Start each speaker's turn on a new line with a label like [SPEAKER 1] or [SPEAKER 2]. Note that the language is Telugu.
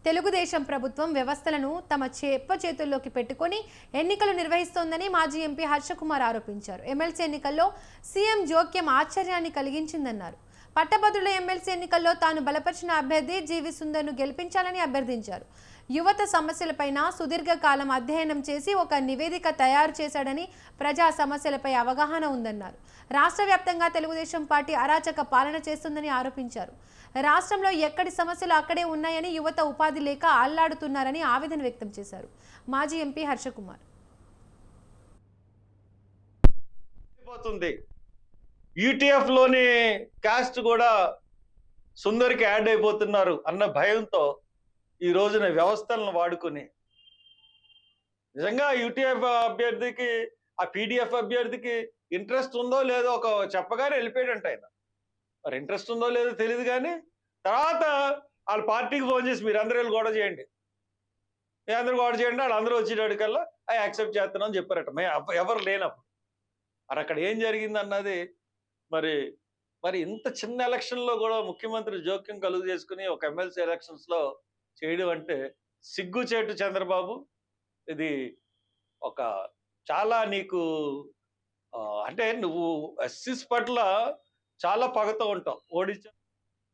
[SPEAKER 1] తెలుగుదేశం ప్రభుత్వం వ్యవస్థలను తమ చేతుల్లోకి పెట్టుకొని ఎన్నికలు నిర్వహిస్తోందని మాజీ ఎంపీ హర్షకుమార్ ఆరోపించారు. ఎమ్మెల్సీ ఎన్నికల్లో సీఎం జోక్యం ఆశ్చర్యాన్ని కలిగించిందన్నారు. పట్టభద్రుల ఎమ్మెల్సీ ఎన్నికల్లో తాను బలపరిచిన అభ్యర్థి జీవి సుందర్ను గెలిపించాలని అభ్యర్థించారు. యువత సమస్యలపైన సుదీర్ఘకాలం అధ్యయనం చేసి ఒక నివేదిక తయారు చేశాడని, ప్రజా సమస్యలపై అవగాహన ఉందన్నారు. రాష్ట్ర వ్యాప్తంగా తెలుగుదేశం పార్టీ అరాచక పాలన చేస్తుందని ఆరోపించారు. రాష్ట్రంలో ఎక్కడి సమస్యలు అక్కడే ఉన్నాయని, యువత ఉపాధి లేక అల్లాడుతున్నారని ఆవేదన వ్యక్తం చేశారు. మాజీ ఎంపీ హర్షకుమార్
[SPEAKER 2] యూటీఎఫ్ లోని కాస్ట్ కూడా సుందర్కి యాడ్ అయిపోతున్నారు అన్న భయంతో ఈ రోజున వ్యవస్థలను వాడుకుని నిజంగా యూటీఎఫ్ అభ్యర్థికి ఆ పీడిఎఫ్ అభ్యర్థికి ఇంట్రెస్ట్ ఉందో లేదో ఒక చెప్పగానే వెళ్ళిపోయాడంట ఆయన. మరి ఇంట్రెస్ట్ ఉందో లేదో తెలియదు, కానీ తర్వాత వాళ్ళ పార్టీకి ఫోన్ చేసి మీరు అందరూ గొడవ చేయండి, వాళ్ళందరూ వచ్చేటడికల్లా అవి యాక్సెప్ట్ చేస్తున్నాం అని చెప్పారట. ఎవరు లేనప్పుడు మరి అక్కడ ఏం జరిగింది అన్నది మరి ఇంత చిన్న ఎలక్షన్లో కూడా ముఖ్యమంత్రి జోక్యం కలుగు చేసుకుని ఒక ఎమ్మెల్సీ ఎలక్షన్స్లో చేయడం అంటే సిగ్గుచేటు చంద్రబాబు. ఇది ఒక చాలా నీకు అంటే నువ్వు ఎస్సీస్ పట్ల చాలా పగతో ఉంటావు. ఓడించా